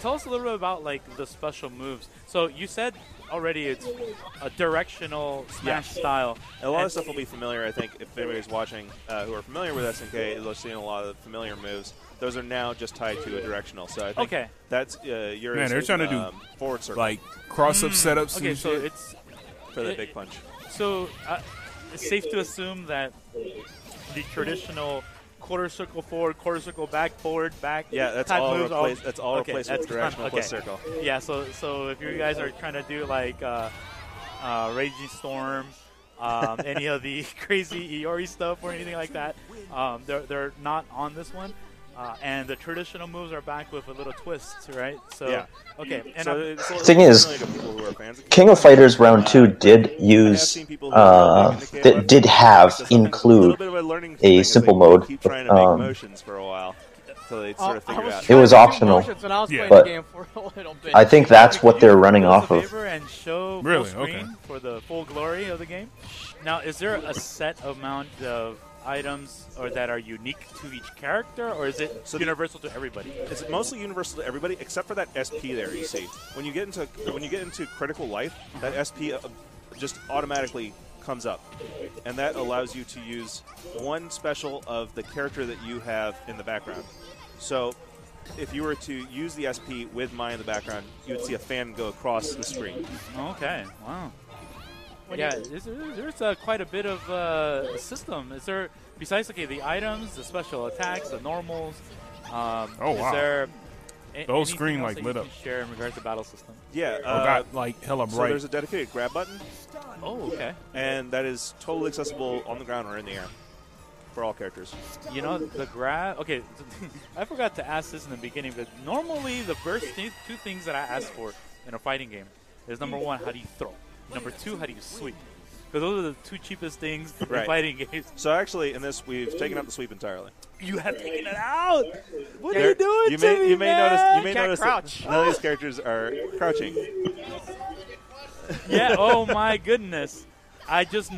tell us a little bit about like the special moves. So you said already it's a directional smash style. A lot of stuff will be familiar, I think, if anybody's watching who are familiar with SNK, they'll see a lot of familiar moves. Those are now just tied to a directional. So I think that's your they're trying to do forward circle, like cross-up setups. Okay, and so shit. it's for the big punch. So it's safe to assume that the traditional quarter circle forward, quarter circle back, forward, back. Yeah, that's type all moves replaced. That's all replaced with directional plus okay. circle. Yeah, so if you guys are trying to do like Raging Storm, any of the crazy Iori stuff or anything like that, they're not on this one. And the traditional moves are back with a little twist, right? So yeah. Okay. And the thing is, King of Fighters Round 2 did use did have include a simple mode. Keep trying to make motions for a while. So they sort of figured out. It was optional, but I think that's what they're running off of. And show really? Full screen for the full glory of the game. Now, is there a set amount of items or that are unique to each character, or is it universal to everybody? It's mostly universal to everybody except for that SP there. You see, when you get into critical life, that SP just automatically comes up, and that allows you to use one special of the character that you have in the background. So if you were to use the SP with mine in the background, you would see a fan go across the screen. Okay, wow. Yeah, there's quite a bit of system. Is there, besides the items, the special attacks, the normals? Wow. Is there those screen like that lit you up. can share in regards to battle system? Yeah, got like hella bright. So there's a dedicated grab button. Oh, okay. And that is totally accessible on the ground or in the air for all characters. You know, the grab. Okay, I forgot to ask this in the beginning, but normally the first two things that I ask for in a fighting game is number one, how do you throw? Number two, how do you sweep? Because those are the two cheapest things in fighting games. So actually, in this, we've taken out the sweep entirely. You have taken it out. What are you doing to me, You may notice crouch. that none of these characters are crouching. Yeah. Oh my goodness. I just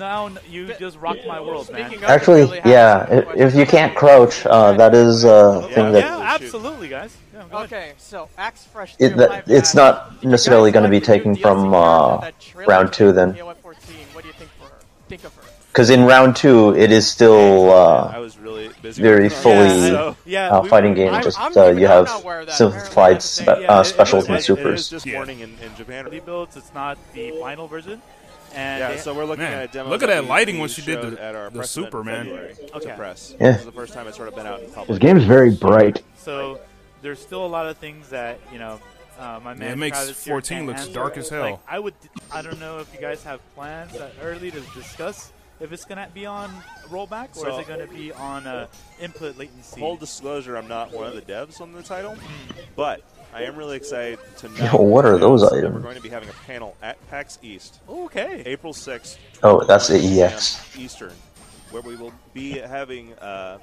you just rocked my world, man. Actually, yeah. If you can't crouch, that is a thing that. Yeah, absolutely, guys. Yeah, okay, so Axe Fresh. It's not necessarily going to be taken from round 2 then. What do you think of her? Because in round 2, it is still I was really busy very fully fighting game. Just you have simplified specials and supers. It is just warning in Japan. Rebuilds. It's not the final version. And yeah, so we're looking at a demo. Look at that lighting when she did the super, man. To press. Yeah. This is the first time it's sort of been out in public. This game's very bright. So there's still a lot of things that my man. It makes Travis 14 looks dark as hell. Like, I don't know if you guys have plans that early to discuss if it's gonna be on rollback or is it gonna be on input latency. Full disclosure, I'm not one of the devs on the title, but I am really excited to know. Yo, what are those items? We're going to be having a panel at PAX East. Okay. April 6th. Oh, that's the EX. Eastern, where we will be having the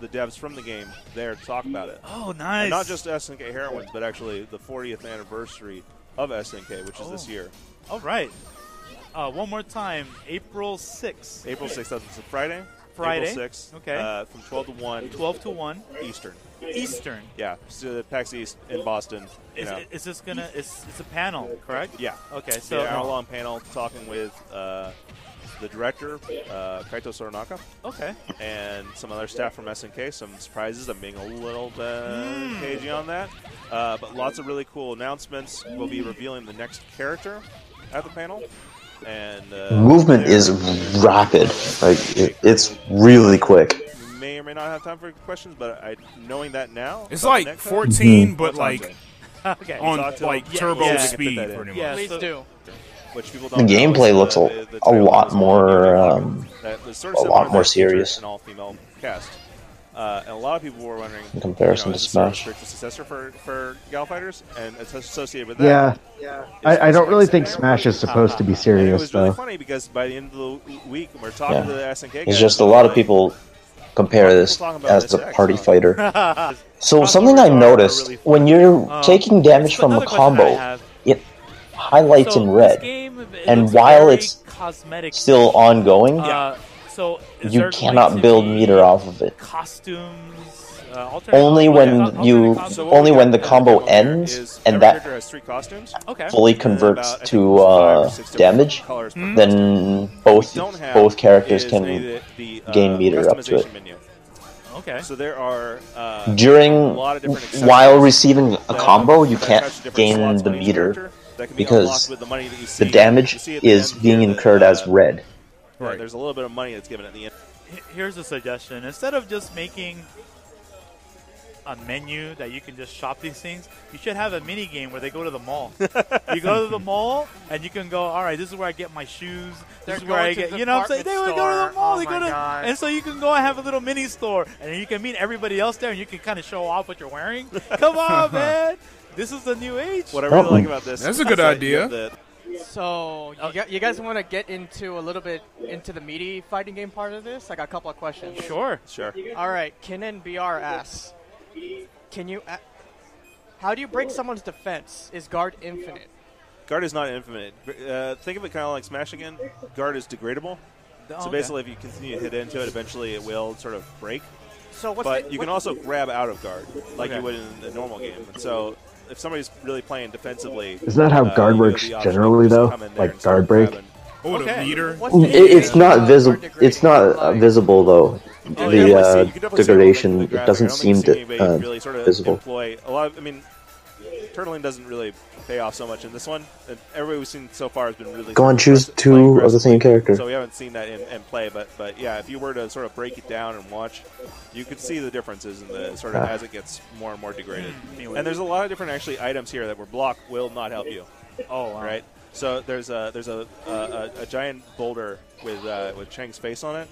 devs from the game there to talk about it. Oh, nice. And not just SNK Heroines, but actually the 40th anniversary of SNK, which is this year. All right. One more time, April 6th. April 6th, that's a Friday. Friday. April 6th. Okay. From 12 to 1. 12 to 1. Eastern. Eastern. Yeah. So PAX East in Boston. Is this gonna? It's a panel, correct? Yeah. Okay. So hour-long panel talking with the director, Kaito Soronaka. Okay. And some other staff from SNK. Some surprises. I'm being a little bit cagey on that. But lots of really cool announcements. We'll be revealing the next character at the panel. And movement is rapid. Like it's really quick. You may or may not have time for questions, but knowing that now, it's like 14, but like on like turbo speed. Pretty much. Yeah, please do. Which people don't. The gameplay looks a lot more serious. An all-female cast. And a lot of people were wondering, in comparison to Smash, is this a successor for Gal Fighters, and it's associated with that. Yeah. I don't really think Smash is supposed to be serious, it was really funny because by the end of the week, we're talking to the SNK guys. It's just a lot of people compare this as the party fighter. So something I noticed, when you're taking damage from a combo, it highlights in red, and while it's still ongoing, you cannot build meter off of it. Costumes, alternate. only when you costumes? only when the combo ends and that has 3 costumes. Okay. fully converts to damage, then both characters can gain meter up to it. Menu. Okay. So there are During a lot of different while receiving a combo, you that can't touch different gain slots the on each meter character that can be because unlocked with the money that you see. the damage You see at the is end being here incurred that, as red. Right. There's a little bit of money that's given at the end. Here's a suggestion. Instead of just making a menu that you can just shop these things, you should have a mini game where they go to the mall. You go to the mall and you can go, all right, this is where I get my shoes. This is where I get, you know what I'm saying? They would go to the mall. They go to, and so you can go and have a little mini store, and you can meet everybody else there, and you can kind of show off what you're wearing. Come on, man. This is the new age. What I really like about this, that's a good idea. So you guys want to get into a little bit into the meaty fighting game part of this? I got a couple of questions. Sure. All right, Kinnan BR asks, how do you break someone's defense? Is guard infinite? Guard is not infinite. Think of it kind of like Smash again. Guard is degradable. So basically, if you continue to hit into it, eventually it will sort of break. So but you can also grab out of guard like you would in a normal game. And so if somebody's really playing defensively, isn't that how guard works generally, though? Like guard break? Oh, the meter? It's not visible. It's not visible though. The degradation, it doesn't seem visible. Turtling doesn't really pay off so much in this one. And everybody we've seen so far has been really. Go on, choose 2 of the same character. So we haven't seen that in play, but yeah, if you were to sort of break it down and watch, you could see the differences in the sort of as it gets more and more degraded. And there's a lot of different actually items here that were block will not help you. Oh, wow. Right. So there's a giant boulder with Chang's face on it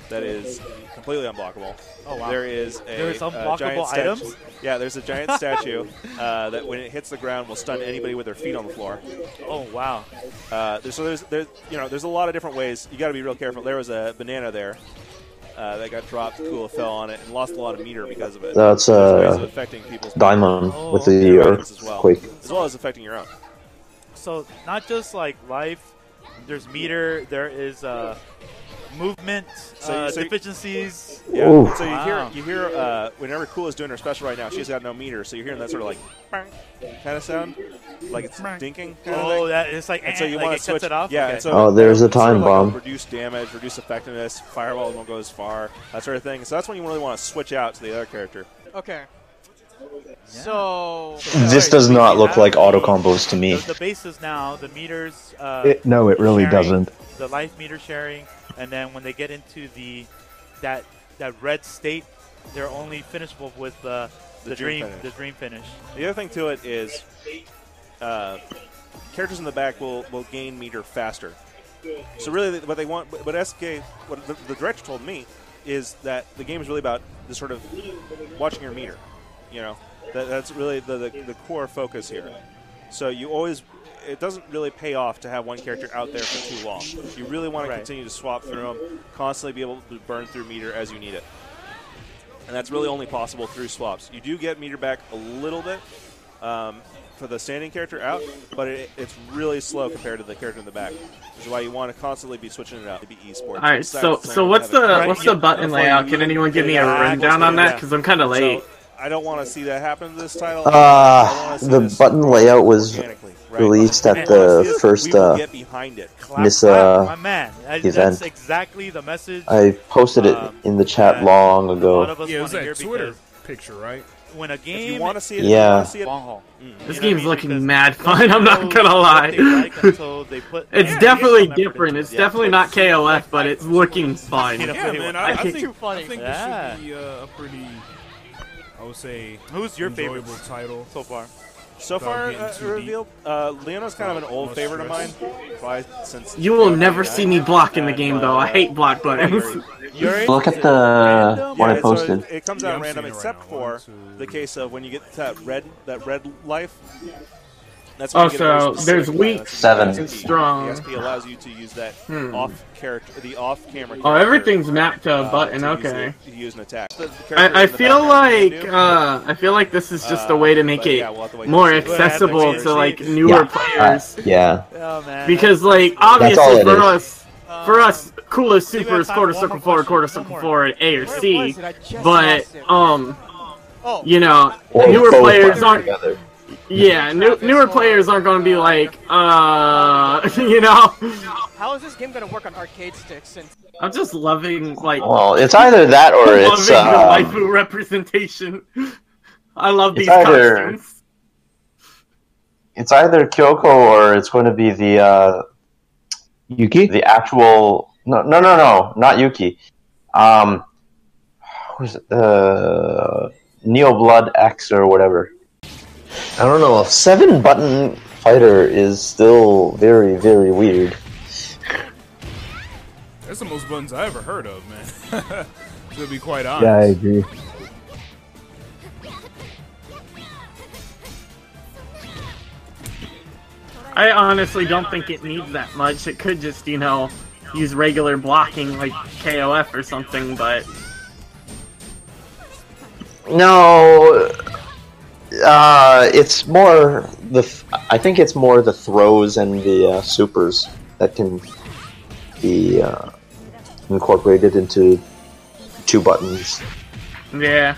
that is completely unblockable. Oh, wow. There's unblockable items? Yeah, there's a giant statue that when it hits the ground will stun anybody with their feet on the floor. Oh, wow. There's a lot of different ways. You got to be real careful. There was a banana there that got dropped. Kula fell on it and lost a lot of meter because of it. That's affecting people's Diamond with the earthquake. As well as affecting your own. So not just like life, there's meter, there is movement deficiencies. Yeah. Ooh. So you hear whenever Kula's doing her special right now, she's got no meter, so you're hearing that sort of like kind of sound, like it's dinking. Oh, that it's like. And so you want to switch it off. Yeah. Okay. And so there's a time bomb. Reduce damage, reduce effectiveness. Fireball won't go as far. That sort of thing. So that's when you really want to switch out to the other character. Okay. So this does not look like auto combos to me. The bases now, the meters. No, it really sharing, doesn't. The life meter sharing, and then when they get into that red state, they're only finishable with the dream finish. The other thing to it is characters in the back will gain meter faster. So really, what they want, what SNK, what the director told me, is that the game is really about the sort of watching your meter. You know, that's really the core focus here. So you always, it doesn't really pay off to have one character out there for too long. You really want to continue to swap through them, constantly be able to burn through meter as you need it. And that's really only possible through swaps. You do get meter back a little bit for the standing character out, but it's really slow compared to the character in the back. Which is why you want to constantly be switching it out to be esports. All right, so what's the button layout? Can anyone give me a rundown on that? Because I'm kind of late. So, I don't want to see that happen to this title. The button layout was released at the first my man. event. That's exactly the message. I posted it in the chat long ago. Yeah, it was that Twitter picture, right? When a game, if you want to see it, yeah. This game's looking mad fun. I'm not gonna lie. It's definitely different. It's definitely not KOF, but it's looking fun. Yeah, man. I think too funny. this should be a pretty, I would say, who's your favorite title so far? So far, revealed, Leona's kind of an old favorite of mine. Since You will never see me block in the game, though. I hate block buttons. Look at the what I posted. It comes out random, except for the case of when you get to that red life. That's when you get a very specific there's weak, 7. and strong. The XP allows you to use that off-camera. Oh, everything's mapped to a button. Okay. To use an attack. I feel like this is just a way to make it more accessible to like newer players. Yeah. Oh, man. Because like obviously for us coolest super is quarter circle forward, A or C, but you know, newer players aren't. Yeah, newer players aren't going to be like, you know. How is this game going to work on arcade sticks? Since I'm just loving like. Well, it's either that or it's the waifu representation. I love these costumes. It's either Kyoko or it's going to be the Yuki. The actual no, not Yuki. Who's it? Neo Blood X or whatever. I don't know. 7-button fighter is still very, very weird. That's the most buttons I ever heard of, man. To be quite honest. Yeah, I agree. I honestly don't think it needs that much. It could just, you know, use regular blocking like KOF or something, but... No, it's more I think it's more the throws and the supers that can be incorporated into 2 buttons. Yeah.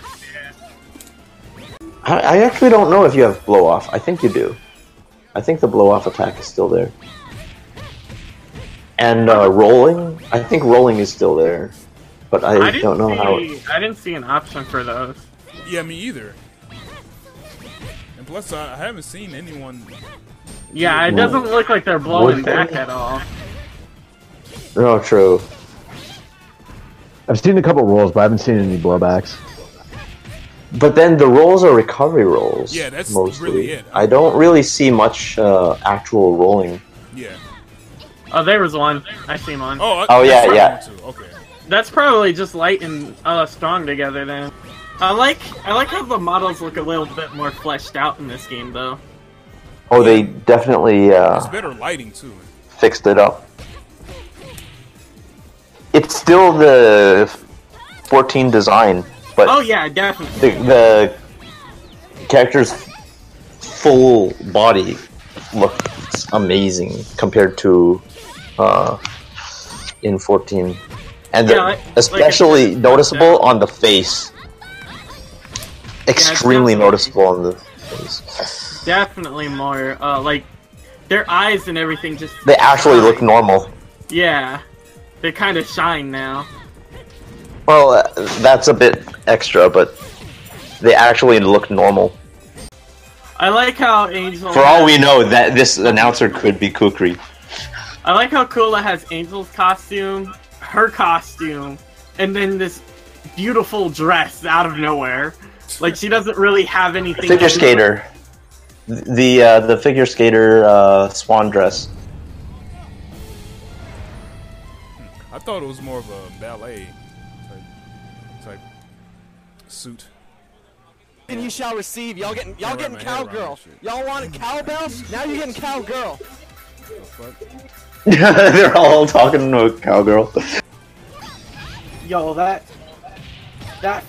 I actually don't know if you have blow off. I think you do. I think the blow off attack is still there. And rolling, I think rolling is still there, but I don't know how. I didn't see an option for those. Yeah, me either. And plus, I haven't seen anyone. Yeah, it doesn't look like they're blowing back at all. No, true. I've seen a couple rolls, but I haven't seen any blowbacks. But then the rolls are recovery rolls. Yeah, that's mostly. really it. I don't really see much actual rolling. Yeah. Oh, there was one. I see one. Oh yeah. Okay. That's probably just light and strong together then. I like how the models look a little bit more fleshed out in this game though. Oh, they definitely it's better lighting too. Fixed it up. It's still the 14 design, but oh yeah, definitely. The character's full body looks amazing compared to in 14, and especially noticeable on the face. Extremely noticeable on the face. Definitely more like their eyes and everything just. They actually look normal. Yeah, they kind of shine now. Well, that's a bit extra, but they actually look normal. I like how Angel. For all we know, that this announcer could be Kukri. I like how Kula has Angel's costume, her costume, and then this beautiful dress out of nowhere. Like she doesn't really have anything. Figure skater. The figure skater swan dress. I thought it was more of a ballet type suit. And you shall receive. Y'all getting cowgirl. Y'all want cowbell? Now you're getting cowgirl. They're all talking about cowgirl. Yo, that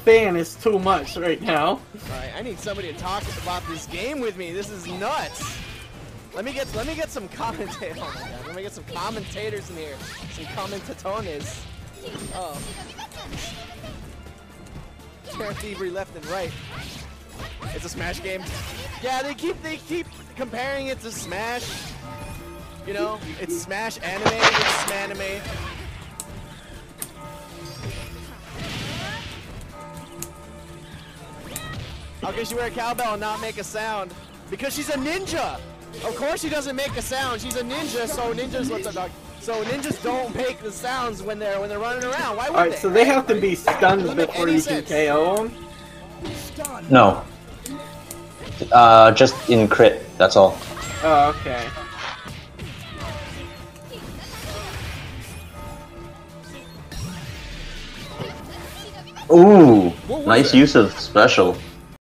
fan is too much right now. Alright, I need somebody to talk about this game with me. This is nuts. Let me get some commentators. Oh my god, let me get some commentators in here. Some commentatores. Oh. Terror thievery left and right. It's a Smash game. Yeah, they keep comparing it to Smash. You know, it's Smash anime, it's Smanime. How can she wear a cowbell and not make a sound? Because she's a ninja! Of course she doesn't make a sound. She's a ninja, so ninjas what's up, dog? So ninjas don't make the sounds when they're running around. Why would they? Alright, so they have to be stunned before you can KO them? No. Just in crit, that's all. Oh, okay. Ooh, nice use of special.